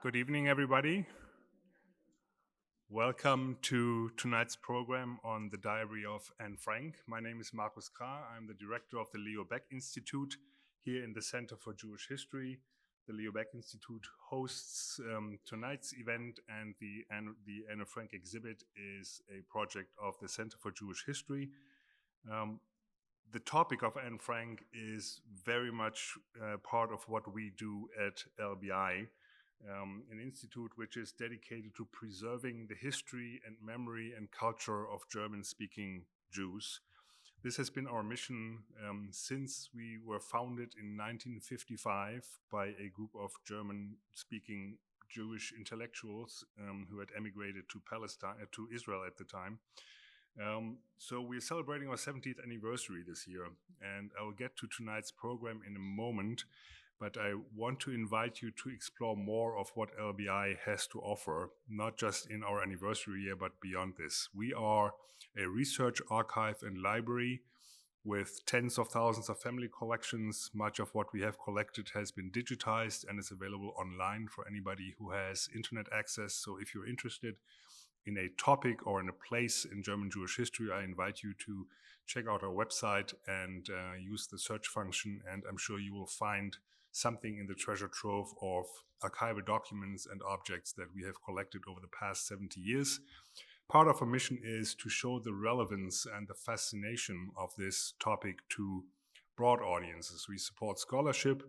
Good evening, everybody. Welcome to tonight's program on the diary of Anne Frank. My name is Markus Krah. I'm the director of the Leo Baeck Institute here in the Center for Jewish History. The Leo Baeck Institute hosts tonight's event, and the Anne Frank exhibit is a project of the Center for Jewish History. The topic of Anne Frank is very much part of what we do at LBI. An institute which is dedicated to preserving the history and memory and culture of German-speaking Jews. This has been our mission since we were founded in 1955 by a group of German-speaking Jewish intellectuals who had emigrated to Palestine, to Israel at the time. So we're celebrating our 70th anniversary this year, and I will get to tonight's program in a moment. But I want to invite you to explore more of what LBI has to offer, not just in our anniversary year, but beyond this. We are a research archive and library with tens of thousands of family collections. Much of what we have collected has been digitized and is available online for anybody who has internet access. So if you're interested in a topic or in a place in German Jewish history, I invite you to check out our website and use the search function, and I'm sure you will find something in the treasure trove of archival documents and objects that we have collected over the past 70 years. Part of our mission is to show the relevance and the fascination of this topic to broad audiences. We support scholarship,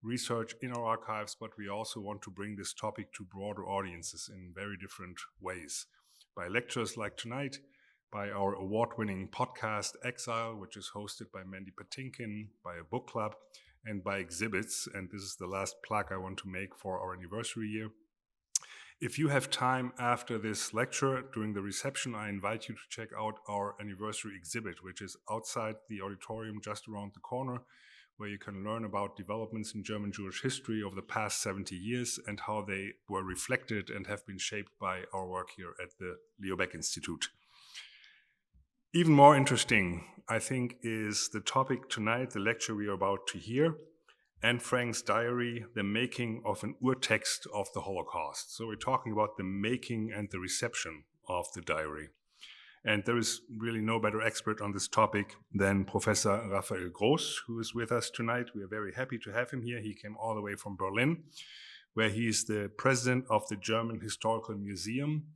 research in our archives, but we also want to bring this topic to broader audiences in very different ways. By lectures like tonight, by our award-winning podcast, Exile, which is hosted by Mandy Patinkin, by a book club, and by exhibits, and this is the last plug I want to make for our anniversary year. If you have time after this lecture, during the reception, I invite you to check out our anniversary exhibit, which is outside the auditorium just around the corner, where you can learn about developments in German Jewish history over the past 70 years and how they were reflected and have been shaped by our work here at the Leo Baeck Institute. Even more interesting, I think, is the topic tonight, the lecture we are about to hear, Anne Frank's diary, the making of an Urtext of the Holocaust. So we're talking about the making and the reception of the diary. And there is really no better expert on this topic than Professor Raphael Gross, who is with us tonight. We are very happy to have him here. He came all the way from Berlin, where he is the president of the German Historical Museum,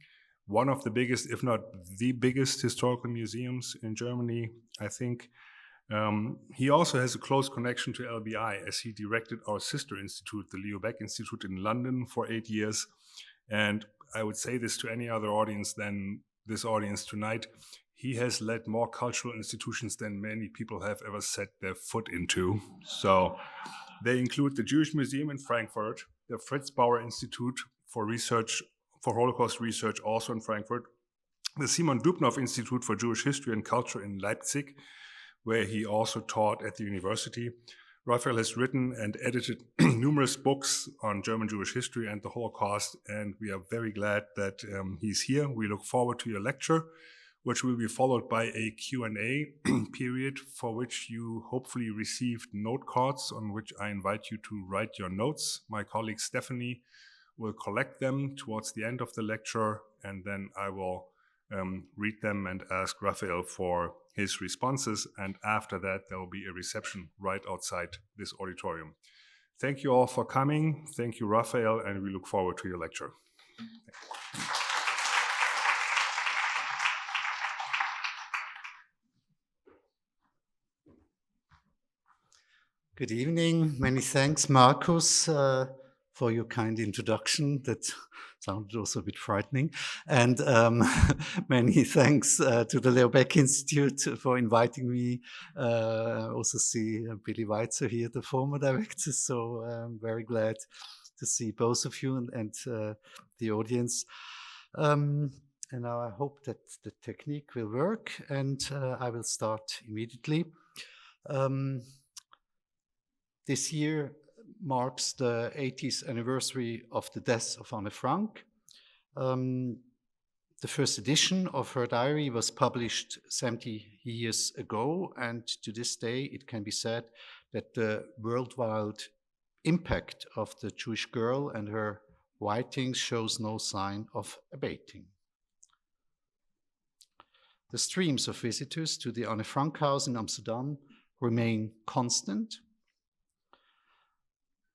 one of the biggest, if not the biggest, historical museums in Germany, I think. He also has a close connection to LBI, as he directed our sister institute, the Leo Baeck Institute in London, for 8 years. And I would say this to any other audience than this audience tonight. He has led more cultural institutions than many people have ever set their foot into. So they include the Jewish Museum in Frankfurt, the Fritz Bauer Institute for Holocaust research, also in Frankfurt, the Simon Dubnow Institute for Jewish History and Culture in Leipzig, where he also taught at the university. Raphael has written and edited numerous books on German Jewish history and the Holocaust, and we are very glad that he's here. We look forward to your lecture, which will be followed by a Q&A period, for which you hopefully received note cards on which I invite you to write your notes. My colleague Stephanie will collect them towards the end of the lecture, and then I will read them and ask Raphael for his responses. And after that, there will be a reception right outside this auditorium. Thank you all for coming. Thank you, Raphael, and we look forward to your lecture. Good evening. Many thanks, Markus, for your kind introduction. That sounded also a bit frightening. And many thanks to the Leo Baeck Institute for inviting me. Also see Billy Weitzer here, the former director. So I'm very glad to see both of you and the audience. And now I hope that the technique will work, and I will start immediately. This year marks the 80th anniversary of the death of Anne Frank. The first edition of her diary was published 70 years ago, and to this day it can be said that the worldwide impact of the Jewish girl and her writing shows no sign of abating. The streams of visitors to the Anne Frank house in Amsterdam remain constant.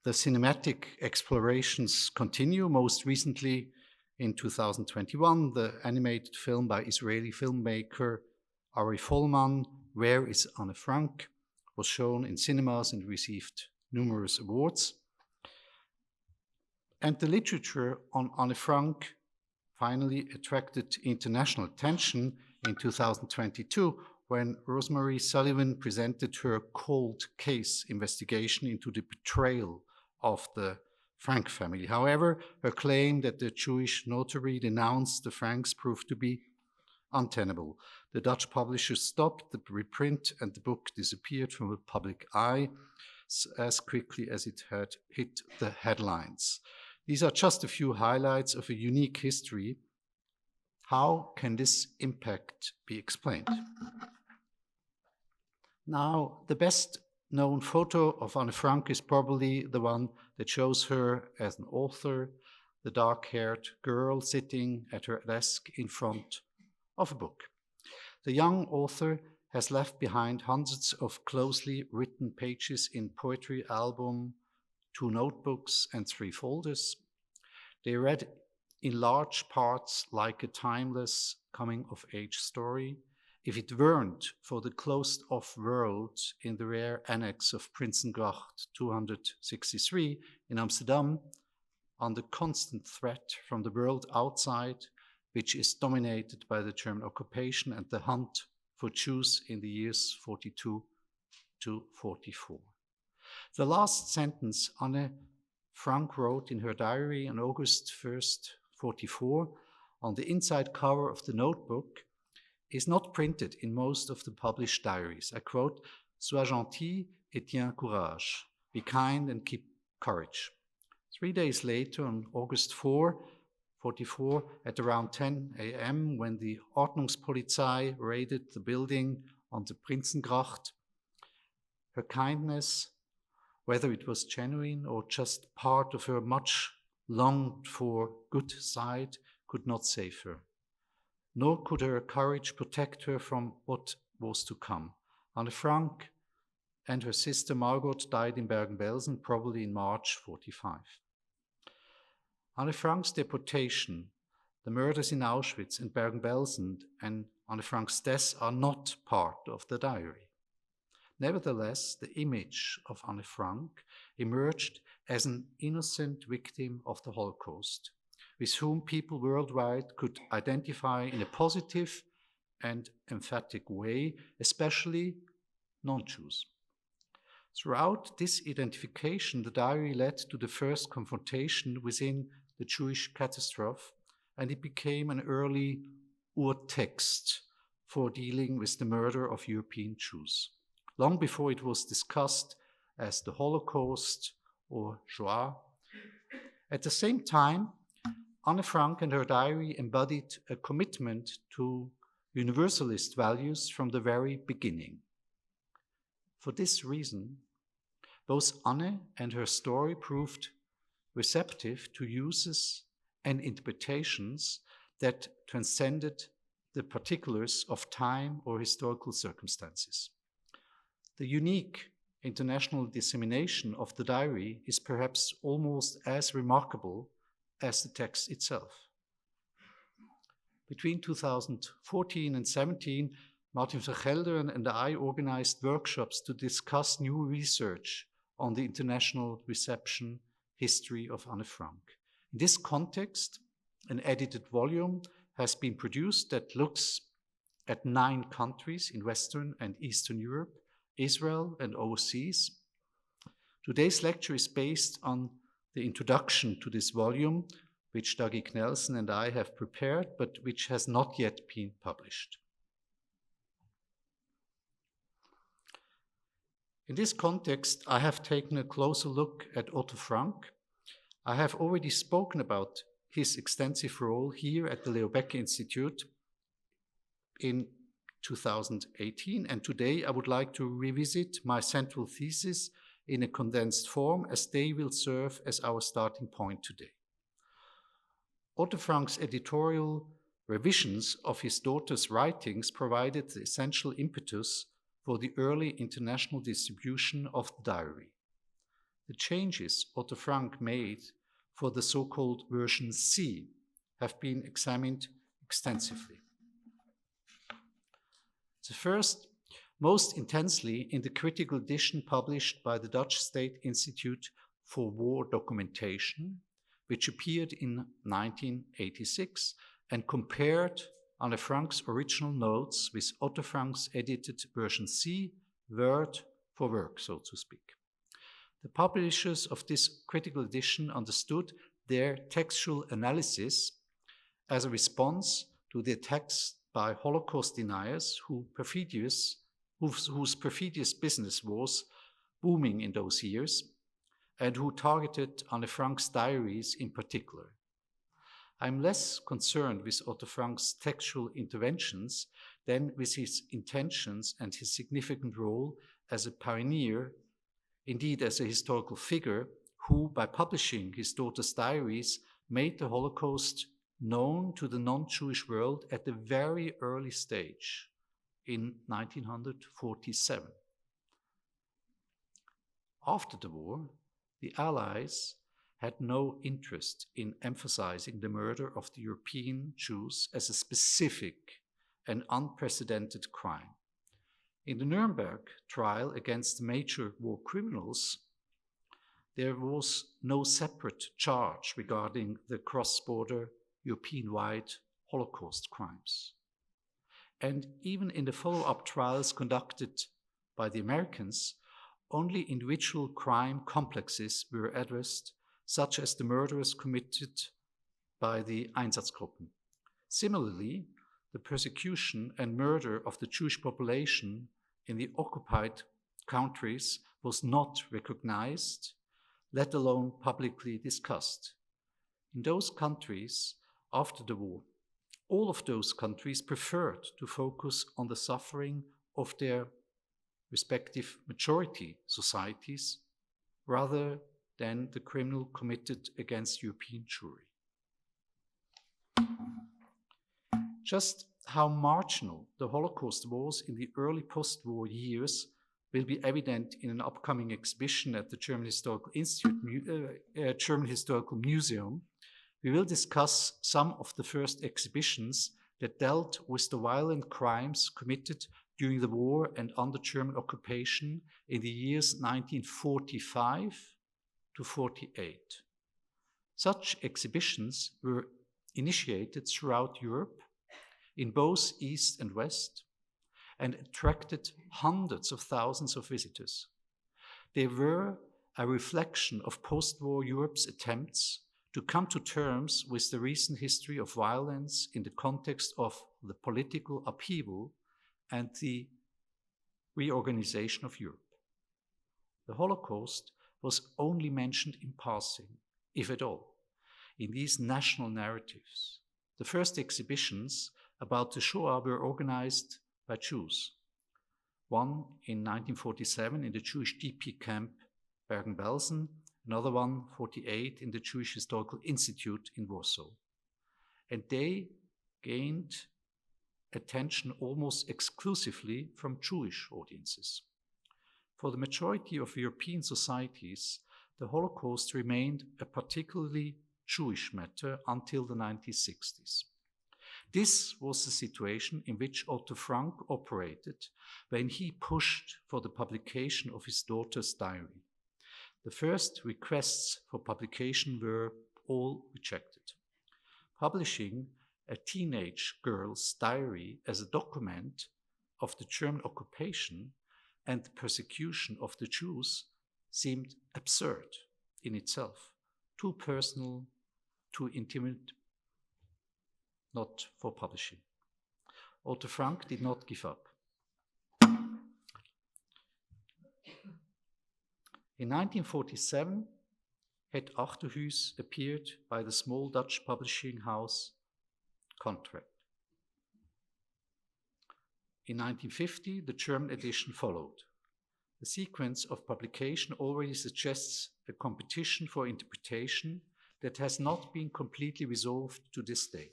The cinematic explorations continue. Most recently, in 2021, the animated film by Israeli filmmaker Ari Folman, Where is Anne Frank?, was shown in cinemas and received numerous awards. And the literature on Anne Frank finally attracted international attention in 2022 when Rosemary Sullivan presented her cold case investigation into the betrayal of the Frank family. However, her claim that the Jewish notary denounced the Franks proved to be untenable. The Dutch publisher stopped the reprint and the book disappeared from the public eye as quickly as it had hit the headlines. These are just a few highlights of a unique history. How can this impact be explained? Now, the best known photo of Anne Frank is probably the one that shows her as an author, the dark-haired girl sitting at her desk in front of a book. The young author has left behind hundreds of closely written pages in poetry album, 2 notebooks, and 3 folders. They read in large parts like a timeless coming-of-age story. If it weren't for the closed-off world in the rare annex of Prinsengracht 263 in Amsterdam, under constant threat from the world outside, which is dominated by the German occupation and the hunt for Jews in the years 42 to 44. The last sentence Anne Frank wrote in her diary on August 1st, 44, on the inside cover of the notebook, is not printed in most of the published diaries. I quote, "Sois gentil et tiens courage." Be kind and keep courage. 3 days later, on August 4, 44, at around 10 a.m., when the Ordnungspolizei raided the building on the Prinsengracht, her kindness, whether it was genuine or just part of her much longed for good side, could not save her. Nor could her courage protect her from what was to come. Anne Frank and her sister Margot died in Bergen-Belsen, probably in March 45. Anne Frank's deportation, the murders in Auschwitz and Bergen-Belsen, and Anne Frank's death are not part of the diary. Nevertheless, the image of Anne Frank emerged as an innocent victim of the Holocaust, with whom people worldwide could identify in a positive and emphatic way, especially non-Jews. Throughout this identification, the diary led to the first confrontation within the Jewish catastrophe, and it became an early Urtext for dealing with the murder of European Jews, long before it was discussed as the Holocaust or Shoah. At the same time, Anne Frank and her diary embodied a commitment to universalist values from the very beginning. For this reason, both Anne and her story proved receptive to uses and interpretations that transcended the particulars of time or historical circumstances. The unique international dissemination of the diary is perhaps almost as remarkable as the text itself. Between 2014 and 17, Martin Vergelder and I organized workshops to discuss new research on the international reception history of Anne Frank. In this context, an edited volume has been produced that looks at 9 countries in Western and Eastern Europe, Israel, and overseas. Today's lecture is based on the introduction to this volume, which Dougie Knelson and I have prepared, but which has not yet been published. In this context, I have taken a closer look at Otto Frank. I have already spoken about his extensive role here at the Leo Baecker Institute in 2018, and today I would like to revisit my central thesis in a condensed form, as they will serve as our starting point today. Otto Frank's editorial revisions of his daughter's writings provided the essential impetus for the early international distribution of the diary. The changes Otto Frank made for the so-called version C have been examined extensively. The first, most intensely in the critical edition published by the Dutch State Institute for War Documentation, which appeared in 1986 and compared Anne Frank's original notes with Otto Frank's edited version C, word for word, so to speak. The publishers of this critical edition understood their textual analysis as a response to the attacks by Holocaust deniers whose perfidious business was booming in those years and who targeted Anne Frank's diaries in particular. I'm less concerned with Otto Frank's textual interventions than with his intentions and his significant role as a pioneer, indeed as a historical figure, who, by publishing his daughter's diaries, made the Holocaust known to the non-Jewish world at a very early stage in 1947. After the war, the Allies had no interest in emphasizing the murder of the European Jews as a specific and unprecedented crime. In the Nuremberg trial against the major war criminals, there was no separate charge regarding the cross-border European-wide Holocaust crimes. And even in the follow-up trials conducted by the Americans, only individual crime complexes were addressed, such as the murders committed by the Einsatzgruppen. Similarly, the persecution and murder of the Jewish population in the occupied countries was not recognized, let alone publicly discussed. In those countries, after the war, all of those countries preferred to focus on the suffering of their respective majority societies rather than the criminal committed against European Jewry. Just how marginal the Holocaust was in the early post-war years will be evident in an upcoming exhibition at the German Historical German Historical Museum. We will discuss some of the first exhibitions that dealt with the violent crimes committed during the war and under German occupation in the years 1945 to 48. Such exhibitions were initiated throughout Europe, in both East and West, and attracted hundreds of thousands of visitors. They were a reflection of post-war Europe's attempts to come to terms with the recent history of violence in the context of the political upheaval and the reorganization of Europe. The Holocaust was only mentioned in passing, if at all, in these national narratives. The first exhibitions about the Shoah were organized by Jews. One in 1947 in the Jewish DP camp Bergen-Belsen, another one, 48, in the Jewish Historical Institute in Warsaw. And they gained attention almost exclusively from Jewish audiences. For the majority of European societies, the Holocaust remained a particularly Jewish matter until the 1960s. This was the situation in which Otto Frank operated when he pushed for the publication of his daughter's diary. The first requests for publication were all rejected. Publishing a teenage girl's diary as a document of the German occupation and the persecution of the Jews seemed absurd in itself, too personal, too intimate, not for publishing. Otto Frank did not give up. In 1947, Het Achterhuis appeared by the small Dutch publishing house Contract. In 1950, the German edition followed. The sequence of publication already suggests a competition for interpretation that has not been completely resolved to this day,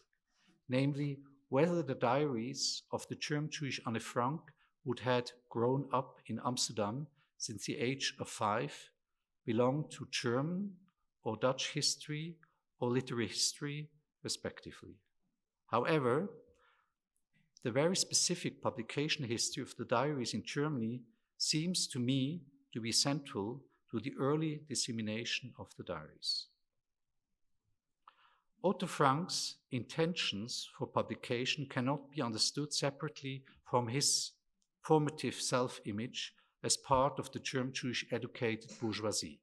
namely whether the diaries of the German-Jewish Anne Frank, who had grown up in Amsterdam since the age of 5, belonged to German or Dutch history or literary history, respectively. However, the very specific publication history of the diaries in Germany seems to me to be central to the early dissemination of the diaries. Otto Frank's intentions for publication cannot be understood separately from his formative self-image as part of the German-Jewish educated bourgeoisie,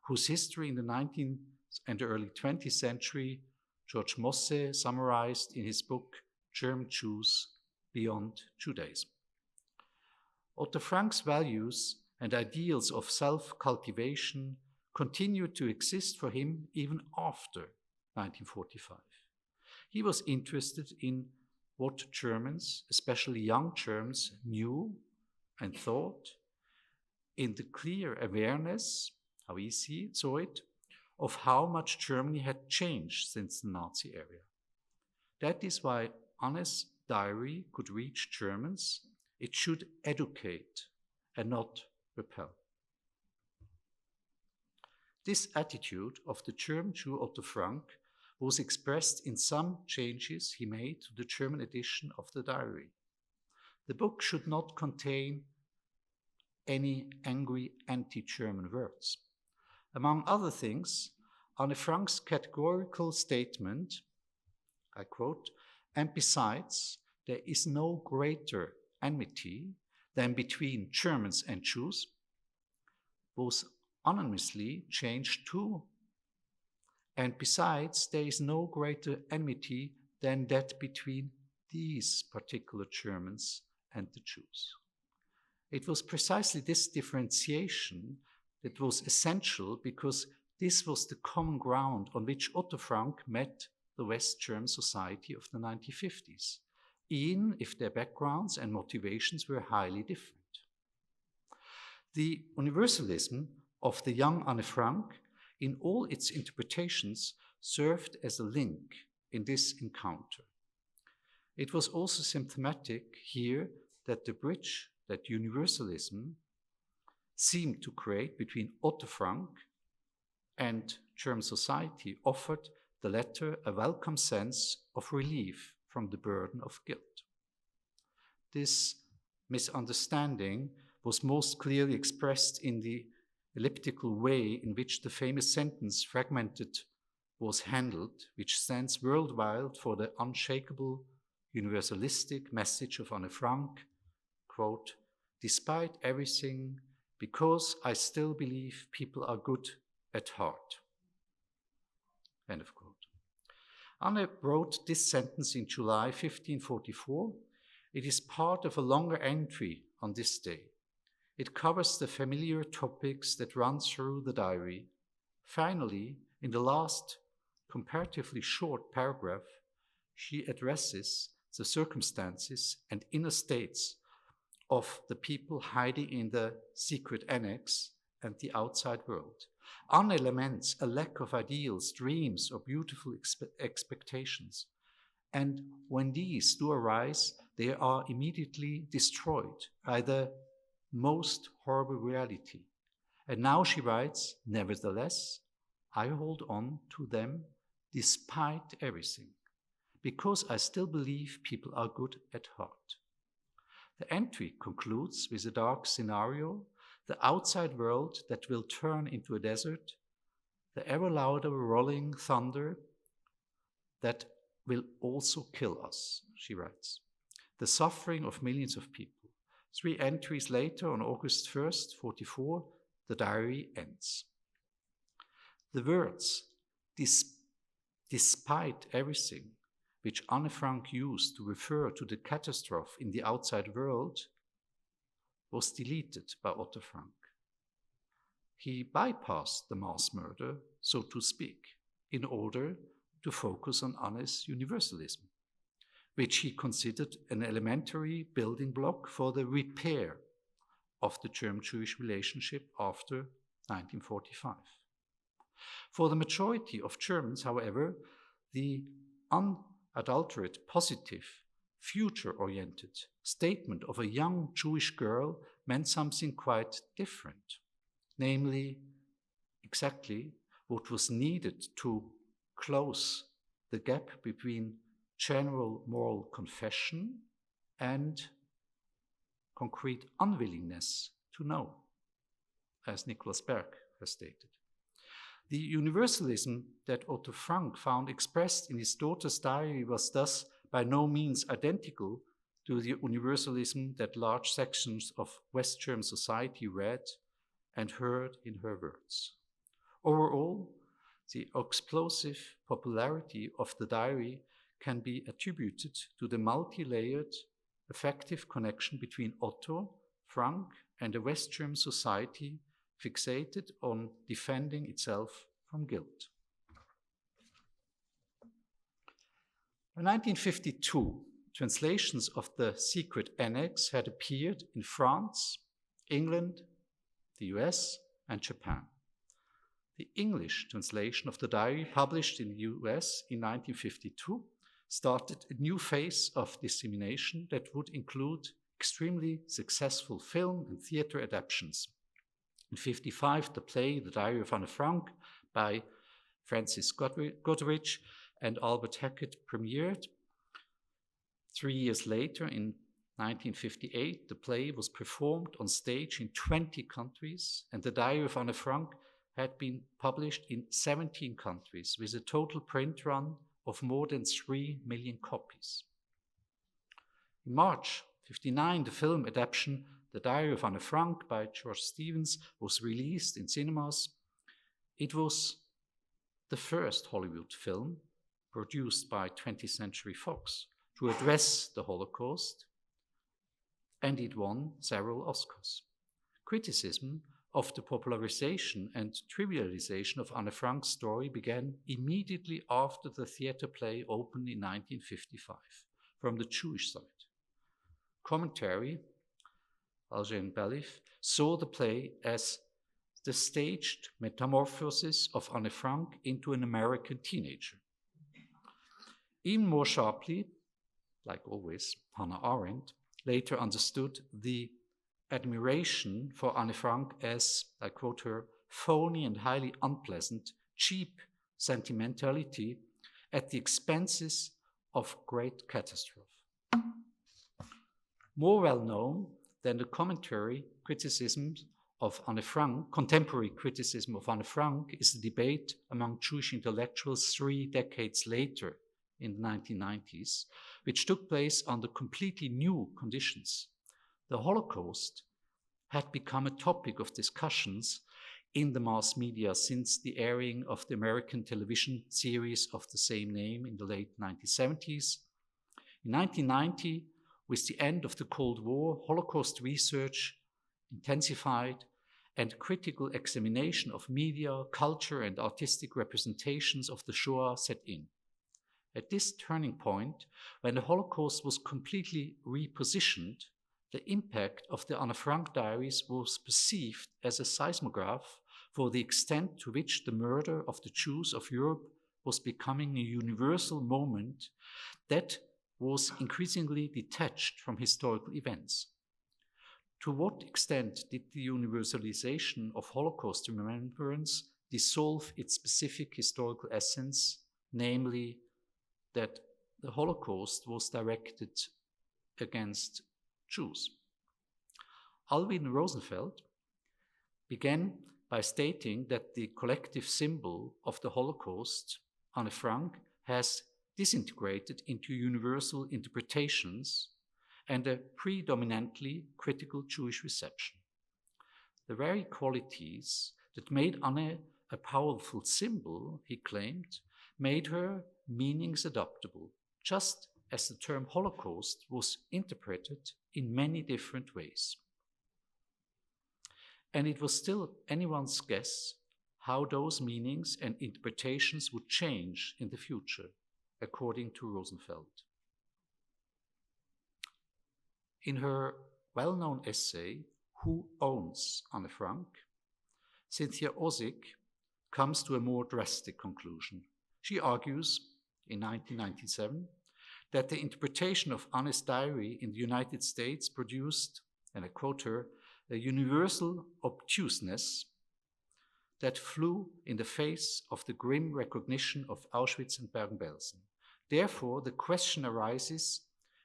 whose history in the 19th and early 20th century George Mosse summarized in his book German Jews Beyond Judaism. Otto Frank's values and ideals of self-cultivation continued to exist for him even after 1945. He was interested in what Germans, especially young Germans, knew and thought, in the clear awareness, how he saw it, of how much Germany had changed since the Nazi era. That is why Anne's diary could reach Germans. It should educate and not repel. This attitude of the German Jew Otto Frank was expressed in some changes he made to the German edition of the diary. The book should not contain any angry anti-German words. Among other things, Anne Frank's categorical statement, I quote, "And besides, there is no greater enmity than between Germans and Jews," was anonymously changed to, "And besides, there is no greater enmity than that between these particular Germans and the Jews." It was precisely this differentiation that was essential, because this was the common ground on which Otto Frank met the West German society of the 1950s, even if their backgrounds and motivations were highly different. The universalism of the young Anne Frank, in all its interpretations, served as a link in this encounter. It was also symptomatic here that the bridge that universalism seemed to create between Otto Frank and German society offered the latter a welcome sense of relief from the burden of guilt. This misunderstanding was most clearly expressed in the elliptical way in which the famous sentence "fragmented" was handled, which stands worldwide for the unshakable universalistic message of Anne Frank, quote, "Despite everything, because I still believe people are good at heart." End of quote. Anne wrote this sentence in July 1544. It is part of a longer entry on this day. It covers the familiar topics that run through the diary. Finally, in the last comparatively short paragraph, she addresses the circumstances and inner states of the people hiding in the secret annex and the outside world. Anne laments a lack of ideals, dreams, or beautiful expectations. And when these do arise, they are immediately destroyed by the most horrible reality. And now she writes, "Nevertheless, I hold on to them despite everything, because I still believe people are good at heart." The entry concludes with a dark scenario, the outside world that will turn into a desert, the ever louder rolling thunder that will also kill us, she writes. The suffering of millions of people. 3 entries later, on August 1st, 44, the diary ends. The words, "despite everything," which Anne Frank used to refer to the catastrophe in the outside world, was deleted by Otto Frank. He bypassed the mass murder, so to speak, in order to focus on Anne's universalism, which he considered an elementary building block for the repair of the German-Jewish relationship after 1945. For the majority of Germans, however, the unadulterated, positive, future-oriented statement of a young Jewish girl meant something quite different, namely exactly what was needed to close the gap between general moral confession and concrete unwillingness to know, as Nicholas Berg has stated. The universalism that Otto Frank found expressed in his daughter's diary was thus by no means identical to the universalism that large sections of West German society read and heard in her words. Overall, the explosive popularity of the diary can be attributed to the multi-layered, effective connection between Otto, Frank, and a West German society fixated on defending itself from guilt. In 1952, translations of the secret annex had appeared in France, England, the US, and Japan. The English translation of the diary, published in the US in 1952, started a new phase of dissemination that would include extremely successful film and theater adaptations. In 1955, the play The Diary of Anne Frank by Francis Goderich and Albert Hackett premiered. 3 years later, in 1958, the play was performed on stage in 20 countries, and The Diary of Anne Frank had been published in 17 countries with a total print run of more than 3 million copies. In March 1959, the film adaptation The Diary of Anne Frank by George Stevens was released in cinemas. It was the first Hollywood film produced by 20th Century Fox to address the Holocaust, and it won several Oscars. Criticism of the popularization and trivialization of Anne Frank's story began immediately after the theater play opened in 1955 from the Jewish side. Commentary, Algen Belif, saw the play as the staged metamorphosis of Anne Frank into an American teenager. Even more sharply, like always, Hannah Arendt later understood the admiration for Anne Frank as, I quote her, phony and highly unpleasant, cheap sentimentality at the expenses of great catastrophe. More well known than the contemporary criticism of Anne Frank is the debate among Jewish intellectuals 3 decades later in the 1990s, which took place under completely new conditions. The Holocaust had become a topic of discussions in the mass media since the airing of the American television series of the same name in the late 1970s. In 1990, with the end of the Cold War, Holocaust research intensified and critical examination of media, culture, and artistic representations of the Shoah set in. At this turning point, when the Holocaust was completely repositioned, the impact of the Anne Frank diaries was perceived as a seismograph for the extent to which the murder of the Jews of Europe was becoming a universal moment that was increasingly detached from historical events. To what extent did the universalization of Holocaust remembrance dissolve its specific historical essence, namely that the Holocaust was directed against Jews? Alvin Rosenfeld began by stating that the collective symbol of the Holocaust, Anne Frank, has disintegrated into universal interpretations and a predominantly critical Jewish reception. The very qualities that made Anne a powerful symbol, he claimed, made her meanings adaptable, just as the term Holocaust was interpreted in many different ways. And it was still anyone's guess how those meanings and interpretations would change in the future, according to Rosenfeld. In her well-known essay, Who Owns Anne Frank?, Cynthia Ozick comes to a more drastic conclusion. She argues, in 1997, that the interpretation of Anne's diary in the United States produced, and I quote her, a universal obtuseness that flew in the face of the grim recognition of Auschwitz and Bergen-Belsen. Therefore, the question arises,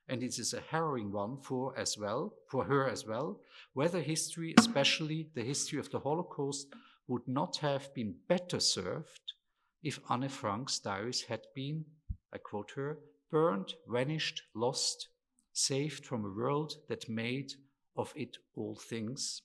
and it is a harrowing one for her as well, whether history, especially the history of the Holocaust, would not have been better served if Anne Frank's diaries had been, I quote her, burned, vanished, lost, saved from a world that made of it all things.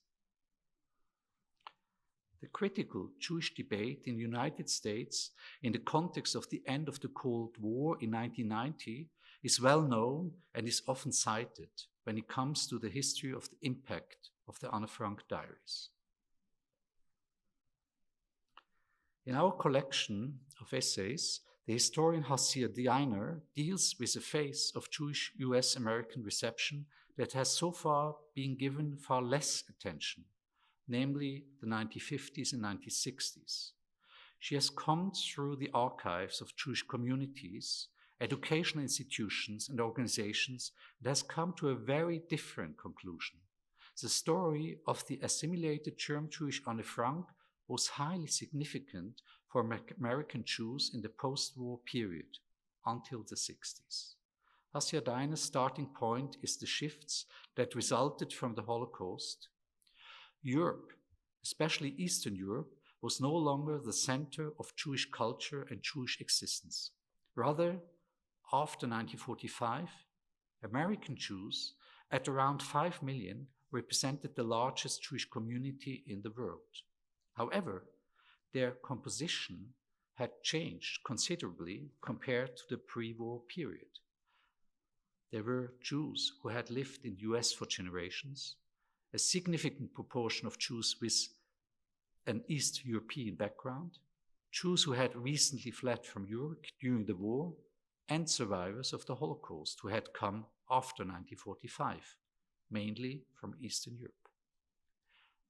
The critical Jewish debate in the United States in the context of the end of the Cold War in 1990 is well known and is often cited when it comes to the history of the impact of the Anne Frank diaries. In our collection of essays, the historian Hasia Diner deals with a phase of Jewish US-American reception that has so far been given far less attention, namely the 1950s and 1960s. She has combed through the archives of Jewish communities, educational institutions, and organizations, and has come to a very different conclusion. The story of the assimilated German-Jewish Anne Frank was highly significant for American Jews in the post-war period, until the 60s. Hasia Diner's starting point is the shifts that resulted from the Holocaust. Europe, especially Eastern Europe, was no longer the center of Jewish culture and Jewish existence. Rather, after 1945, American Jews, at around 5 million, represented the largest Jewish community in the world. However, their composition had changed considerably compared to the pre-war period. There were Jews who had lived in the US for generations, a significant proportion of Jews with an East European background, Jews who had recently fled from Europe during the war, and survivors of the Holocaust who had come after 1945, mainly from Eastern Europe.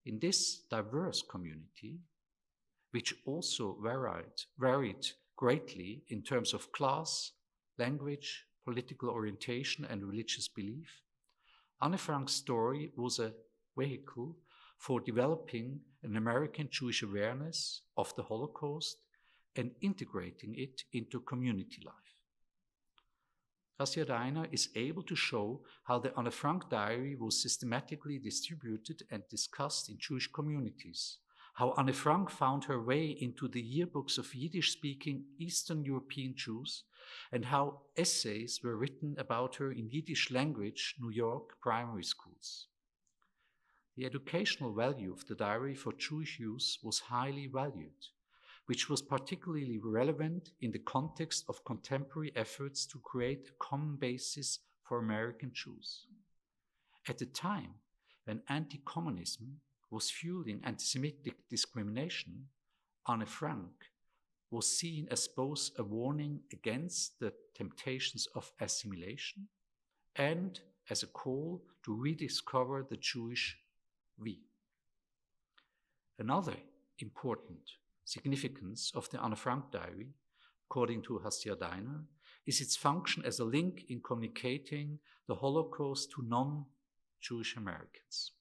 In this diverse community, which also varied greatly in terms of class, language, political orientation, and religious belief, Anne Frank's story was a vehicle for developing an American Jewish awareness of the Holocaust and integrating it into community life. Hasia Diner is able to show how the Anne Frank diary was systematically distributed and discussed in Jewish communities, how Anne Frank found her way into the yearbooks of Yiddish-speaking Eastern European Jews, and how essays were written about her in Yiddish language New York primary schools. The educational value of the diary for Jewish use was highly valued, which was particularly relevant in the context of contemporary efforts to create a common basis for American Jews. At a time when anti-communism was fueling anti-Semitic discrimination, Anne Frank was seen as both a warning against the temptations of assimilation and as a call to rediscover the Jewish we. Another important significance of the Anne Frank diary, according to Hasia Diner, is its function as a link in communicating the Holocaust to non-Jewish Americans.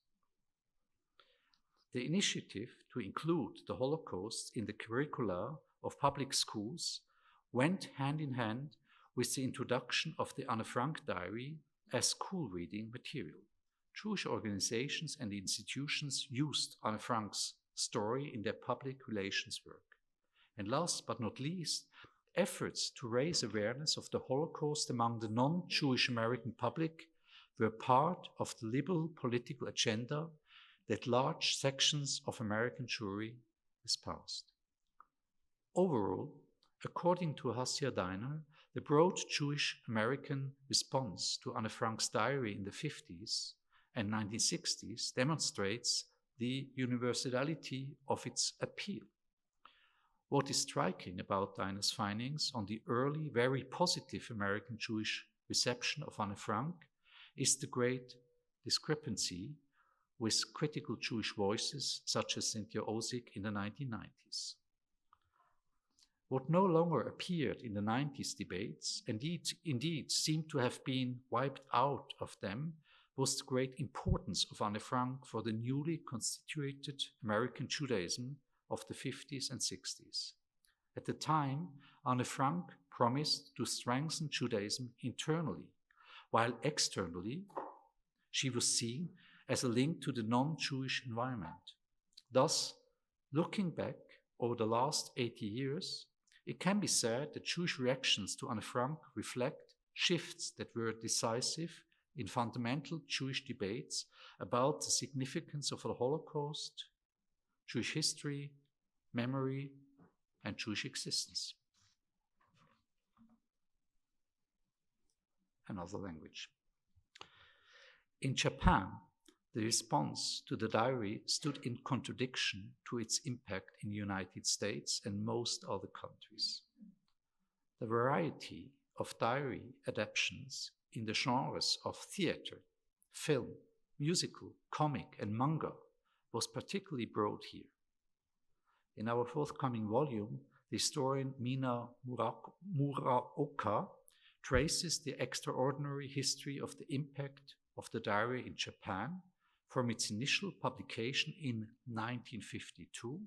The initiative to include the Holocaust in the curricula of public schools went hand in hand with the introduction of the Anne Frank diary as school reading material. Jewish organizations and institutions used Anne Frank's story in their public relations work. And last but not least, efforts to raise awareness of the Holocaust among the non-Jewish American public were part of the liberal political agenda that large sections of American Jewry espoused. Overall, according to Hasia Diner, the broad Jewish American response to Anne Frank's diary in the 50s and 1960s demonstrates the universality of its appeal. What is striking about Diner's findings on the early, very positive American Jewish reception of Anne Frank is the great discrepancy with critical Jewish voices such as Cynthia Ozick in the 1990s. What no longer appeared in the 90s debates, and indeed seemed to have been wiped out of them, was the great importance of Anne Frank for the newly constituted American Judaism of the 50s and 60s. At the time, Anne Frank promised to strengthen Judaism internally, while externally she was seen as a link to the non-Jewish environment. Thus, looking back over the last 80 years, it can be said that Jewish reactions to Anne Frank reflect shifts that were decisive in fundamental Jewish debates about the significance of the Holocaust, Jewish history, memory, and Jewish existence. Another language. In Japan, the response to the diary stood in contradiction to its impact in the United States and most other countries. The variety of diary adaptations in the genres of theater, film, musical, comic, and manga was particularly broad here. In our forthcoming volume, the historian Mina Muraoka traces the extraordinary history of the impact of the diary in Japan from its initial publication in 1952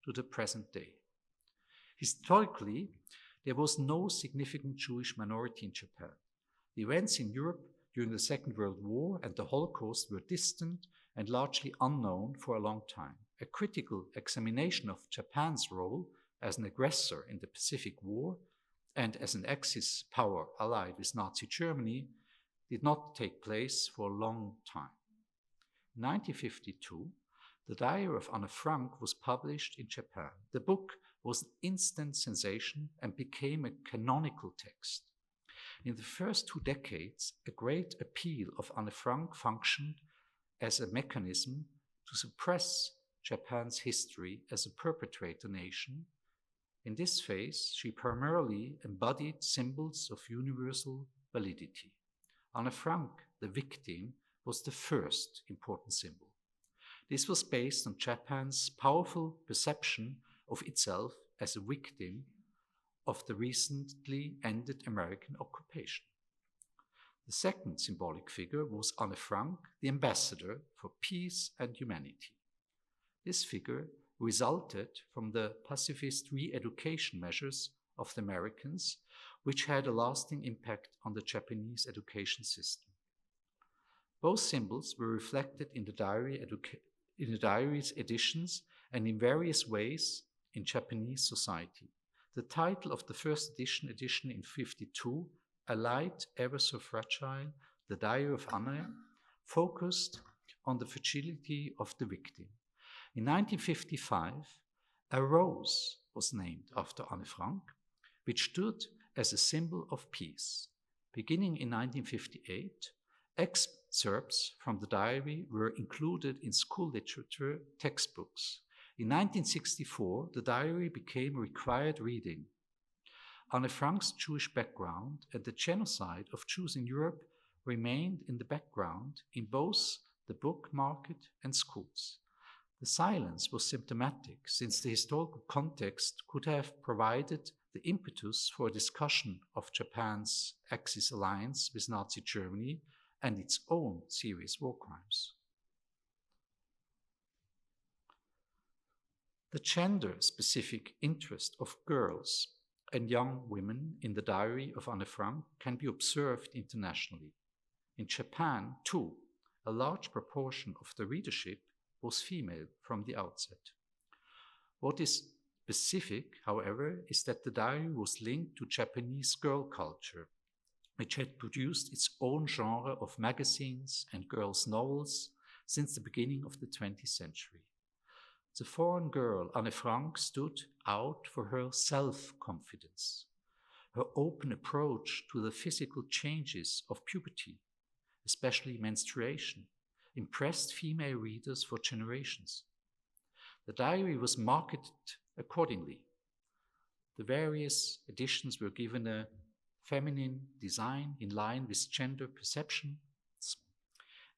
to the present day. Historically, there was no significant Jewish minority in Japan. The events in Europe during the Second World War and the Holocaust were distant and largely unknown for a long time. A critical examination of Japan's role as an aggressor in the Pacific War and as an Axis power allied with Nazi Germany did not take place for a long time. In 1952, the Diary of Anne Frank was published in Japan. The book was an instant sensation and became a canonical text. In the first 2 decades, a great appeal of Anne Frank functioned as a mechanism to suppress Japan's history as a perpetrator nation. In this phase, she primarily embodied symbols of universal validity. Anne Frank, the victim, was the first important symbol. This was based on Japan's powerful perception of itself as a victim of the recently ended American occupation. The second symbolic figure was Anne Frank, the ambassador for peace and humanity. This figure resulted from the pacifist re-education measures of the Americans, which had a lasting impact on the Japanese education system. Both symbols were reflected in the diary's editions and in various ways in Japanese society. The title of the first edition in 1952, A Light Ever So Fragile, The Diary of Anne, focused on the fragility of the victim. In 1955, a rose was named after Anne Frank, which stood as a symbol of peace. Beginning in 1958, excerpts from the diary were included in school literature textbooks. In 1964, the diary became required reading. Anne Frank's Jewish background and the genocide of Jews in Europe remained in the background in both the book market and schools. The silence was symptomatic, since the historical context could have provided the impetus for a discussion of Japan's Axis alliance with Nazi Germany and its own serious war crimes. The gender-specific interest of girls and young women in the diary of Anne Frank can be observed internationally. In Japan, too, a large proportion of the readership was female from the outset. What is specific, however, is that the diary was linked to Japanese girl culture, which had produced its own genre of magazines and girls' novels since the beginning of the 20th century. The foreign girl, Anne Frank, stood out for her self-confidence. Her open approach to the physical changes of puberty, especially menstruation, impressed female readers for generations. The diary was marketed accordingly. The various editions were given a feminine design in line with gender perceptions,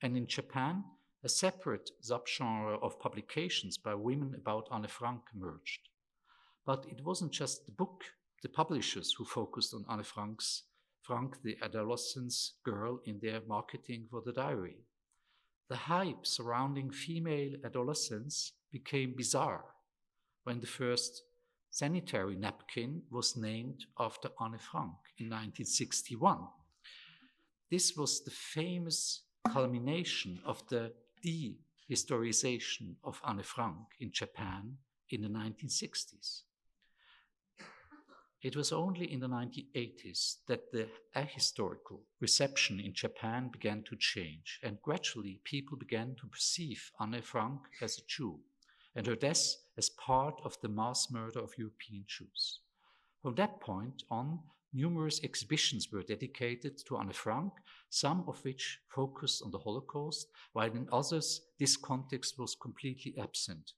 and in Japan, a separate subgenre of publications by women about Anne Frank emerged. But it wasn't just the publishers who focused on Anne Frank, the adolescent girl, in their marketing for the diary. The hype surrounding female adolescence became bizarre when the first sanitary napkin was named after Anne Frank in 1961. This was the famous culmination of the dehistorization of Anne Frank in Japan in the 1960s. It was only in the 1980s that the ahistorical reception in Japan began to change, and gradually people began to perceive Anne Frank as a Jew, and her death as part of the mass murder of European Jews. From that point on, numerous exhibitions were dedicated to Anne Frank, some of which focused on the Holocaust, while in others this context was completely absent.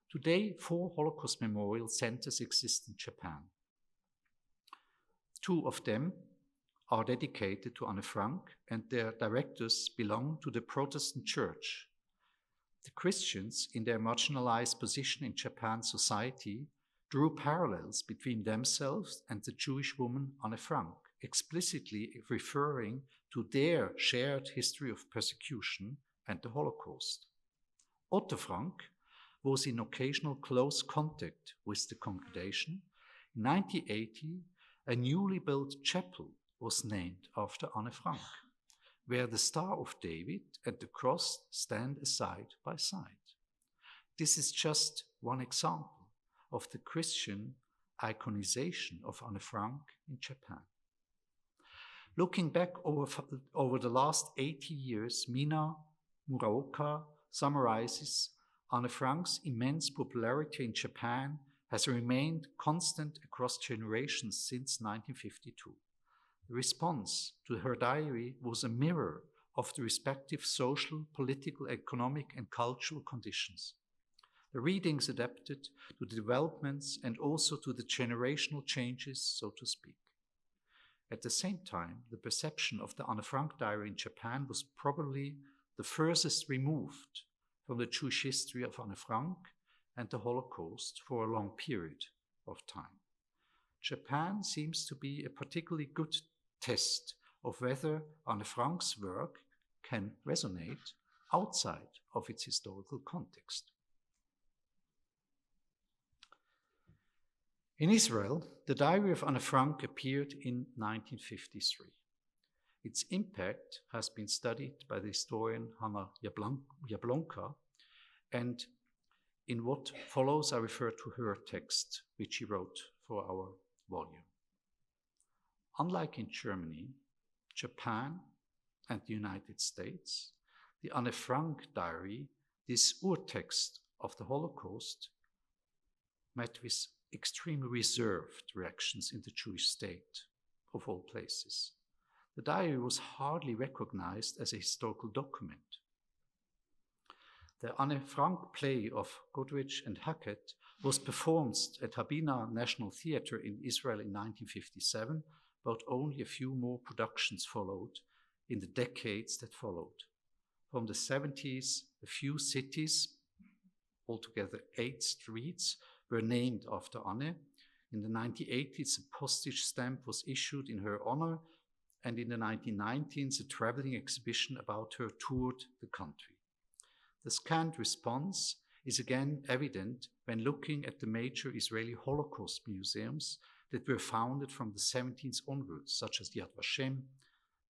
Today, 4 Holocaust memorial centers exist in Japan. 2 of them are dedicated to Anne Frank, and their directors belong to the Protestant Church. The Christians, in their marginalized position in Japan's society, drew parallels between themselves and the Jewish woman Anne Frank, explicitly referring to their shared history of persecution and the Holocaust. Otto Frank was in occasional close contact with the congregation. In 1980, a newly built chapel was named after Anne Frank, where the Star of David and the cross stand side by side. This is just one example of the Christian iconization of Anne Frank in Japan. Looking back over the last 80 years, Mina Muraoka summarizes Anne Frank's immense popularity in Japan has remained constant across generations since 1952. The response to her diary was a mirror of the respective social, political, economic, and cultural conditions. The readings adapted to the developments and also to the generational changes, so to speak. At the same time, the perception of the Anne Frank diary in Japan was probably the furthest removed from the Jewish history of Anne Frank and the Holocaust for a long period of time. Japan seems to be a particularly good test of whether Anne Frank's work can resonate outside of its historical context. In Israel, the diary of Anne Frank appeared in 1953. Its impact has been studied by the historian Hannah Jablonka, and in what follows, I refer to her text, which she wrote for our volume. Unlike in Germany, Japan, and the United States, the Anne Frank diary, this Urtext of the Holocaust, met with extremely reserved reactions in the Jewish state, of all places. The diary was hardly recognized as a historical document. The Anne Frank play of Godrich and Hackett was performed at Habina National Theatre in Israel in 1957, but only a few more productions followed in the decades that followed. From the 70s, a few cities, altogether 8 streets, were named after Anne. In the 1980s, a postage stamp was issued in her honor, and in the 1990s, a traveling exhibition about her toured the country. The scant response is again evident when looking at the major Israeli Holocaust museums that were founded from the 17th onwards, such as the Yad Vashem,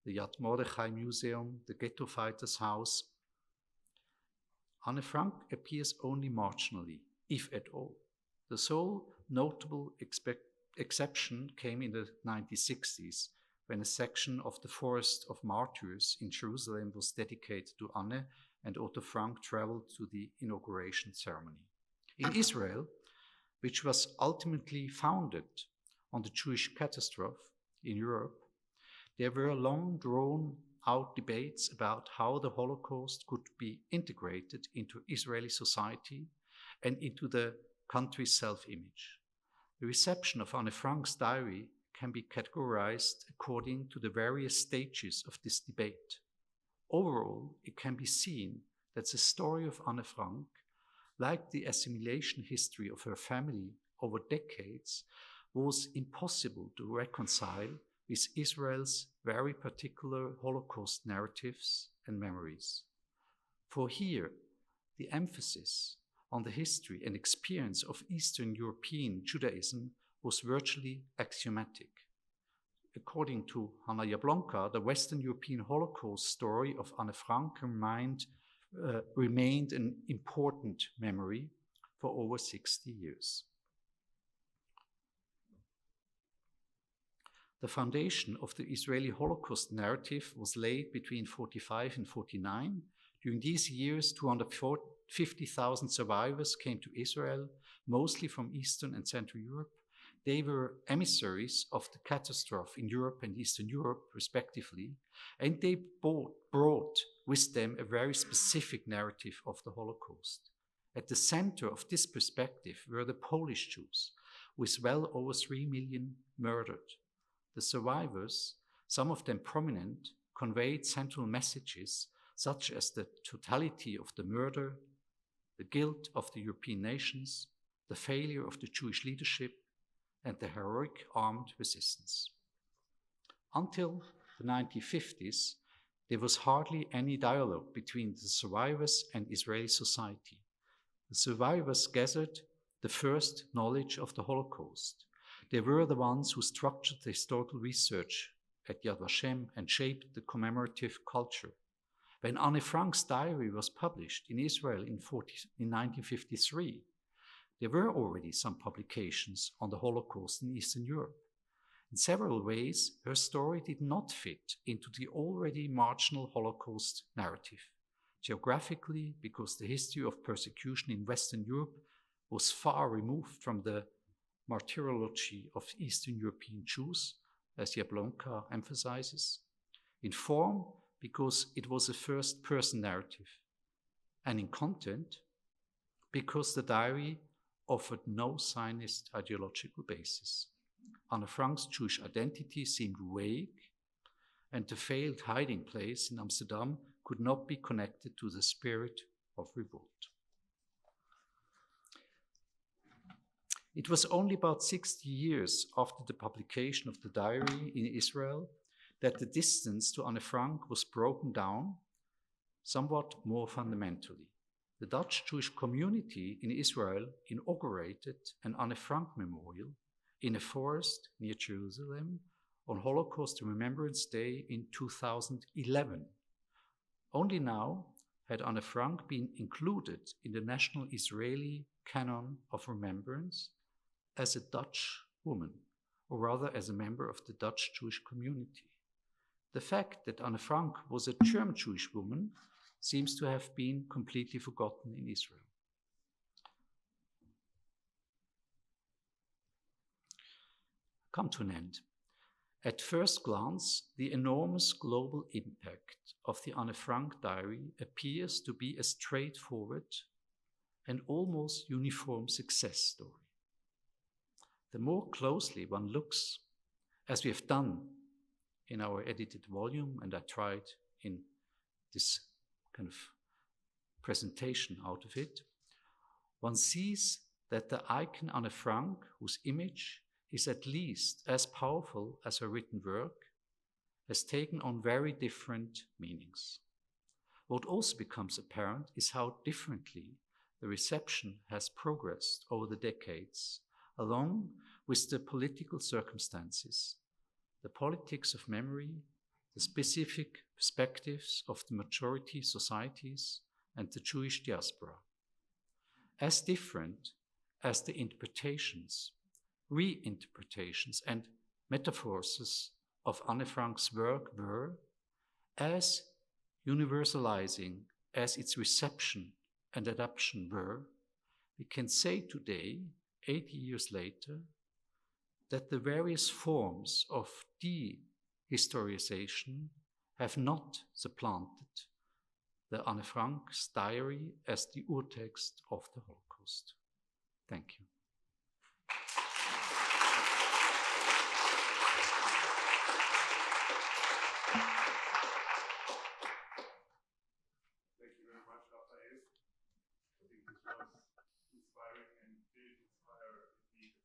the Yad Mordechai Museum, the Ghetto Fighters House. Anne Frank appears only marginally, if at all. The sole notable exception came in the 1960s, when a section of the Forest of Martyrs in Jerusalem was dedicated to Anne, and Otto Frank traveled to the inauguration ceremony. In Israel, which was ultimately founded on the Jewish catastrophe in Europe, there were long drawn-out debates about how the Holocaust could be integrated into Israeli society and into the country's self-image. The reception of Anne Frank's diary can be categorized according to the various stages of this debate. Overall, it can be seen that the story of Anne Frank, like the assimilation history of her family over decades was impossible to reconcile with Israel's very particular Holocaust narratives and memories. For here, the emphasis on the history and experience of Eastern European Judaism was virtually axiomatic. According to Hanna Jablonka, the Western European Holocaust story of Anne Frank remained an important memory for over 60 years. The foundation of the Israeli Holocaust narrative was laid between 1945 and 1949. During these years, 250,000 survivors came to Israel, mostly from Eastern and Central Europe. They were emissaries of the catastrophe in Europe and Eastern Europe, respectively, and they brought with them a very specific narrative of the Holocaust. At the center of this perspective were the Polish Jews, with well over 3 million murdered. The survivors, some of them prominent, conveyed central messages such as the totality of the murder, the guilt of the European nations, the failure of the Jewish leadership, and the heroic armed resistance. Until the 1950s, there was hardly any dialogue between the survivors and Israeli society. The survivors gathered the first knowledge of the Holocaust. They were the ones who structured the historical research at Yad Vashem and shaped the commemorative culture. When Anne Frank's diary was published in Israel in 1953, there were already some publications on the Holocaust in Eastern Europe. In several ways, her story did not fit into the already marginal Holocaust narrative. Geographically, because the history of persecution in Western Europe was far removed from the martyrology of Eastern European Jews, as Jablonka emphasizes. In form, because it was a first-person narrative. And in content, because the diary offered no Zionist ideological basis. Anne Frank's Jewish identity seemed vague, and the failed hiding place in Amsterdam could not be connected to the spirit of revolt. It was only about 60 years after the publication of the diary in Israel that the distance to Anne Frank was broken down somewhat more fundamentally. The Dutch Jewish community in Israel inaugurated an Anne Frank memorial in a forest near Jerusalem on Holocaust Remembrance Day in 2011. Only now had Anne Frank been included in the national Israeli canon of remembrance as a Dutch woman, or rather as a member of the Dutch Jewish community. The fact that Anne Frank was a German Jewish woman seems to have been completely forgotten in Israel. Come to an end. At first glance, the enormous global impact of the Anne Frank diary appears to be a straightforward and almost uniform success story. The more closely one looks, as we have done in our edited volume, and I tried in this kind of presentation out of it, one sees that the icon Anne Frank, whose image is at least as powerful as her written work, has taken on very different meanings. What also becomes apparent is how differently the reception has progressed over the decades, along with the political circumstances, the politics of memory, the specific perspectives of the majority societies and the Jewish diaspora. As different as the interpretations, reinterpretations and metaphors of Anne Frank's work were, as universalizing as its reception and adaptation were, we can say today, 80 years later, that the various forms of dehistoricization have not supplanted the Anne Frank's diary as the Urtext of the Holocaust. Thank you. Thank you very much, Raphael. I think this was inspiring and did inspire indeed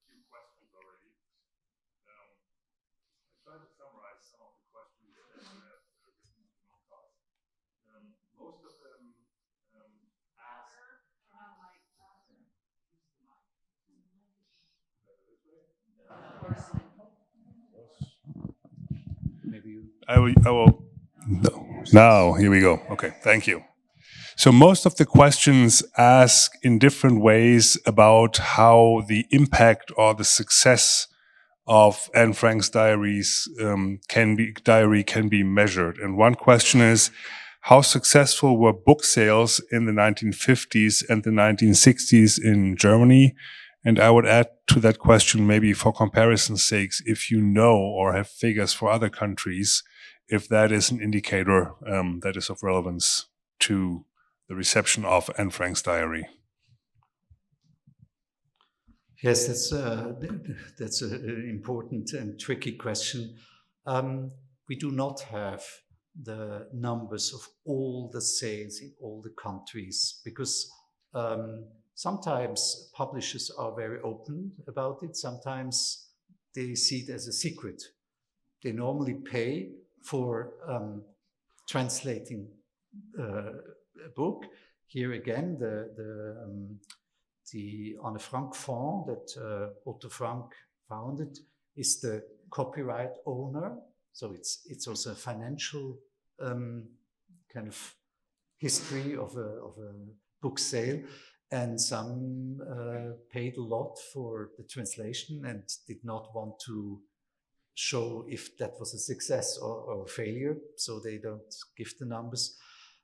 I will. No. Now, here we go. Okay, thank you. So most of the questions ask in different ways about how the impact or the success of Anne Frank's diaries can be measured. And one question is, how successful were book sales in the 1950s and the 1960s in Germany? And I would add to that question, maybe for comparison's sakes, if you know or have figures for other countries, if that is an indicator that is of relevance to the reception of Anne Frank's diary. Yes, that's an important and tricky question. We do not have the numbers of all the sales in all the countries because sometimes publishers are very open about it. Sometimes they see it as a secret. They normally pay for translating a book. Here again, the Anne Frank Fund that Otto Frank founded is the copyright owner. So it's also a financial kind of history of a book sale. And some paid a lot for the translation and did not want to show if that was a success or a failure. So they don't give the numbers.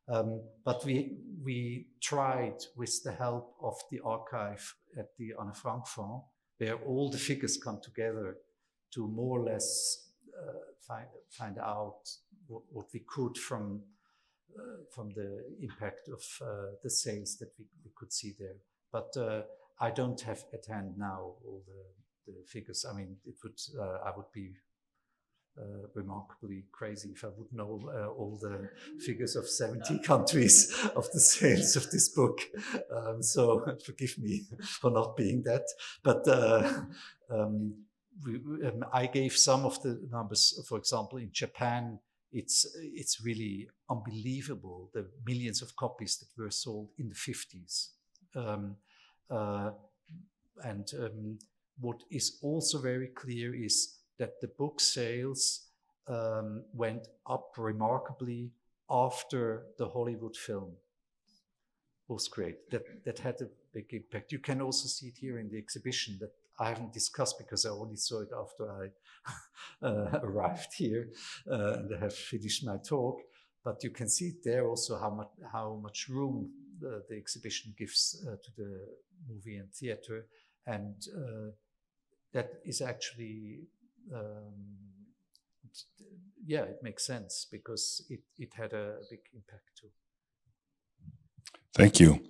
But we tried with the help of the archive at the Anne Frank Fund, where all the figures come together to more or less find out what we could from the impact of the sales that we could see there. But I don't have at hand now all the figures. I mean, I would be remarkably crazy if I would know all the figures of 70 countries of the sales of this book. So forgive me for not being that. But I gave some of the numbers. For example, in Japan, it's really unbelievable the millions of copies that were sold in the 50s. What is also very clear is that the book sales went up remarkably after the Hollywood film was created. That had a big impact. You can also see it here in the exhibition that I haven't discussed because I only saw it after I arrived here and I have finished my talk. But you can see there also how much room the exhibition gives to the movie and theater, and that is actually it makes sense because it had a big impact too. Thank you.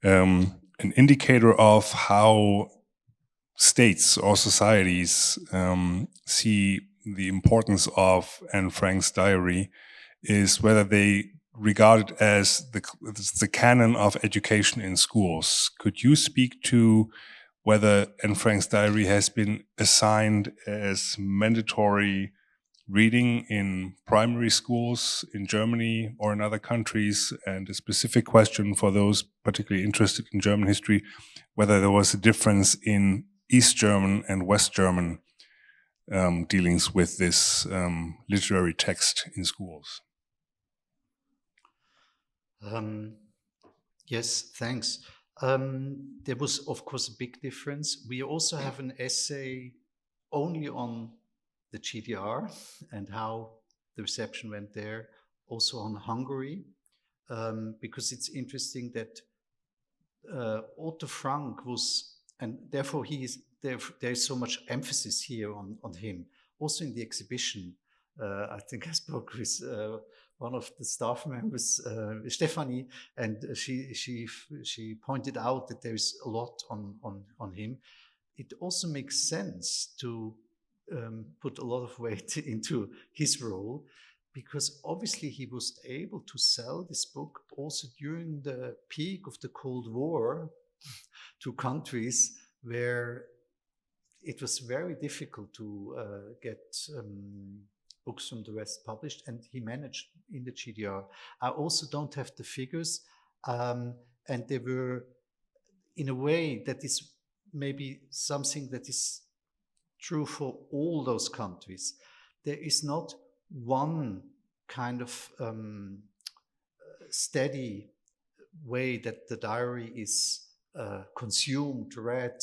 An indicator of how states or societies see the importance of Anne Frank's diary is whether they regard it as the canon of education in schools. Could you speak to whether Anne Frank's diary has been assigned as mandatory reading in primary schools in Germany or in other countries? And a specific question for those particularly interested in German history, whether there was a difference in East German and West German dealings with this literary text in schools. Yes, thanks. There was, of course, a big difference. We also have an essay only on the GDR and how the reception went there, also on Hungary, because it's interesting that Otto Frank was, and therefore there is so much emphasis here on him. Also in the exhibition, I think I spoke with one of the staff members, Stephanie, and she pointed out that there is a lot on him. It also makes sense to put a lot of weight into his role, because obviously he was able to sell this book also during the peak of the Cold War to countries where it was very difficult to get books from the West published, and he managed in the GDR. I also don't have the figures, and they were, in a way, that is maybe something that is true for all those countries. There is not one kind of steady way that the diary is consumed, read,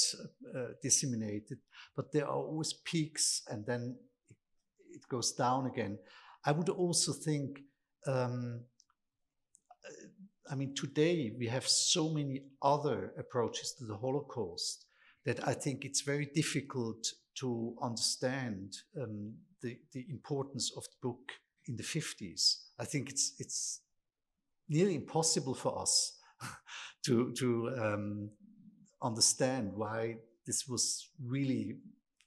disseminated, but there are always peaks and then it goes down again. I would also think, I mean, today we have so many other approaches to the Holocaust that I think it's very difficult to understand the importance of the book in the 50s. I think it's nearly impossible for us to understand why this was really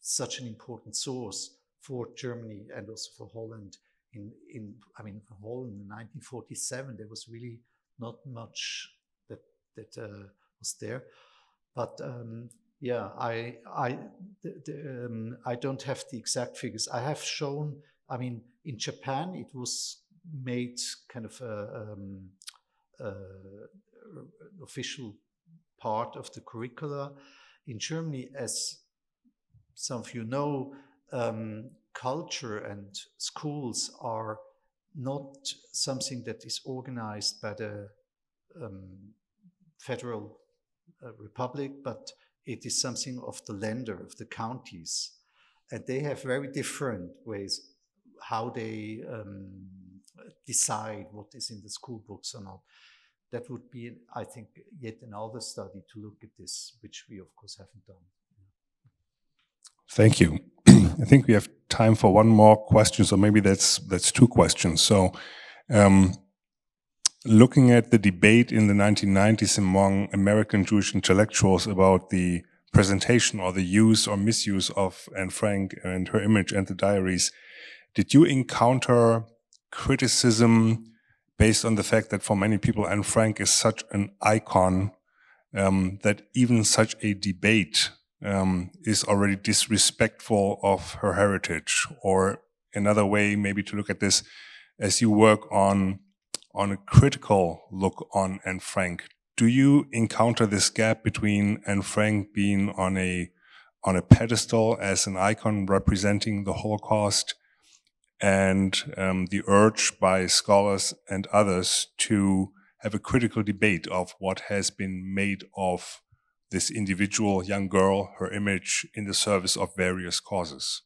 such an important source for Germany and also for Holland. I mean, for Holland in 1947, there was really not much that was there. But yeah, I don't have the exact figures. I have shown. I mean, in Japan, it was made kind of official part of the curricula. In Germany, as some of you know, culture and schools are not something that is organized by the federal republic, but it is something of the Länder, of the counties. And they have very different ways how they decide what is in the school books or not. That would be, I think, yet another study to look at this, which we, of course, haven't done. Thank you. I think we have time for one more question, so maybe that's two questions. So, looking at the debate in the 1990s among American Jewish intellectuals about the presentation or the use or misuse of Anne Frank and her image and the diaries, did you encounter criticism based on the fact that for many people Anne Frank is such an icon that even such a debate is already disrespectful of her heritage? Or another way maybe to look at this, as you work on a critical look on Anne Frank, do you encounter this gap between Anne Frank being on a pedestal as an icon representing the Holocaust and the urge by scholars and others to have a critical debate of what has been made of this individual young girl, her image, in the service of various causes?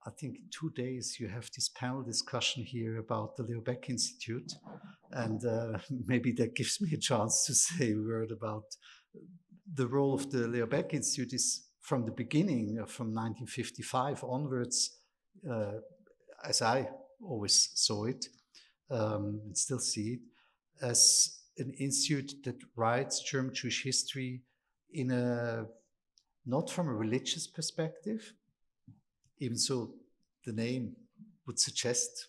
I think in 2 days you have this panel discussion here about the Leo Baeck Institute, and maybe that gives me a chance to say a word about the role of the Leo Baeck Institute. Is from the beginning, from 1955 onwards, as I always saw it, and still see it, as an institute that writes German Jewish history in a, not from a religious perspective, even so the name would suggest,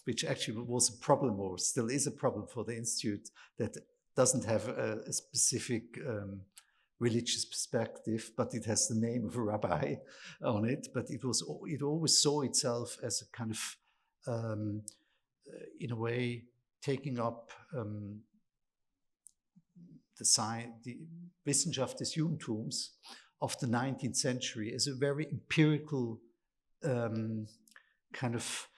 which actually was a problem or still is a problem for the institute, that doesn't have a specific religious perspective, but it has the name of a rabbi on it. But it always saw itself as a kind of, in a way, taking up the Wissenschaft des Judentums of the 19th century as a very empirical kind of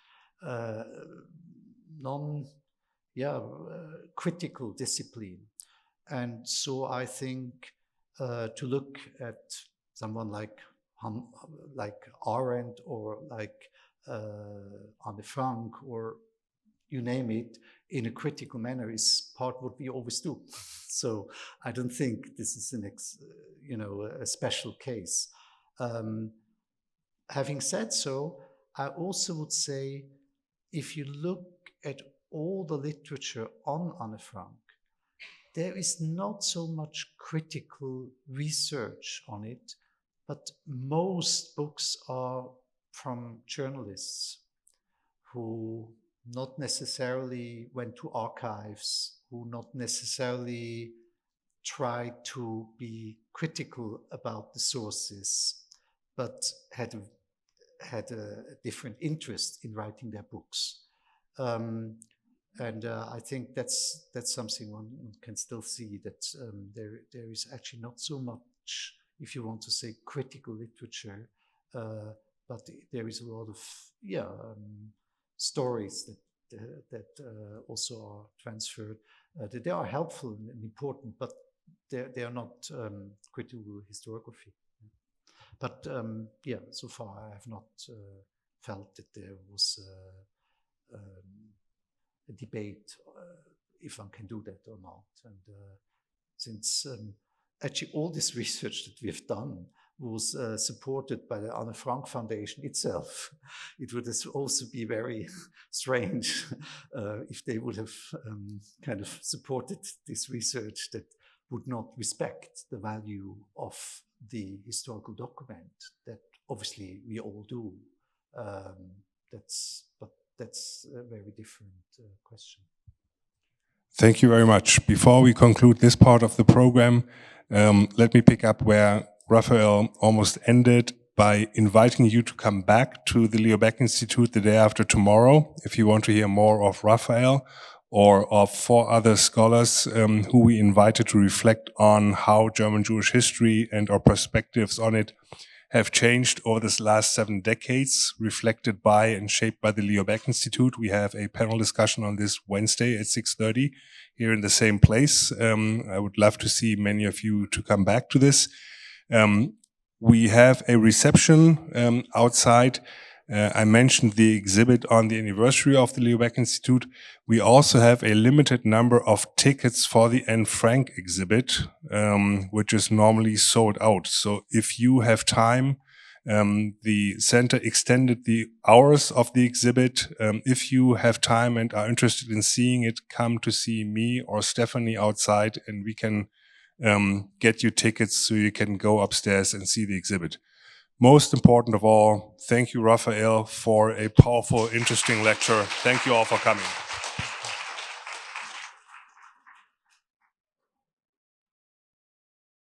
critical discipline. And so I think to look at someone like Arendt or like Anne Frank or you name it, in a critical manner is part of what we always do. So I don't think this is a special case. Having said so, I also would say, if you look at all the literature on Anne Frank, there is not so much critical research on it, but most books are from journalists who not necessarily went to archives, who not necessarily tried to be critical about the sources, but had a different interest in writing their books. And I think that's something one can still see, that there is actually not so much if you want to say, critical literature. But there is a lot of stories that also are transferred. They are helpful and important, but they are not critical historiography. But so far I have not felt that there was a debate if one can do that or not. And since actually all this research that we have done was supported by the Anne Frank Foundation itself, it would also be very strange if they would have kind of supported this research that would not respect the value of the historical document that obviously we all do. But that's a very different question. Thank you very much. Before we conclude this part of the program, let me pick up where Raphael almost ended by inviting you to come back to the Leo Baeck Institute the day after tomorrow if you want to hear more of Raphael or of 4 other scholars who we invited to reflect on how German Jewish history and our perspectives on it have changed over this last 7 decades, reflected by and shaped by the Leo Baeck Institute. We have a panel discussion on this Wednesday at 6:30 here in the same place. I would love to see many of you to come back to this. We have a reception outside. I mentioned the exhibit on the anniversary of the Leo Baeck Institute. We also have a limited number of tickets for the Anne Frank exhibit, which is normally sold out. So if you have time, the center extended the hours of the exhibit. If you have time and are interested in seeing it, come to see me or Stephanie outside and we can get you tickets so you can go upstairs and see the exhibit. Most important of all, thank you, Raphael, for a powerful, interesting lecture. Thank you all for coming.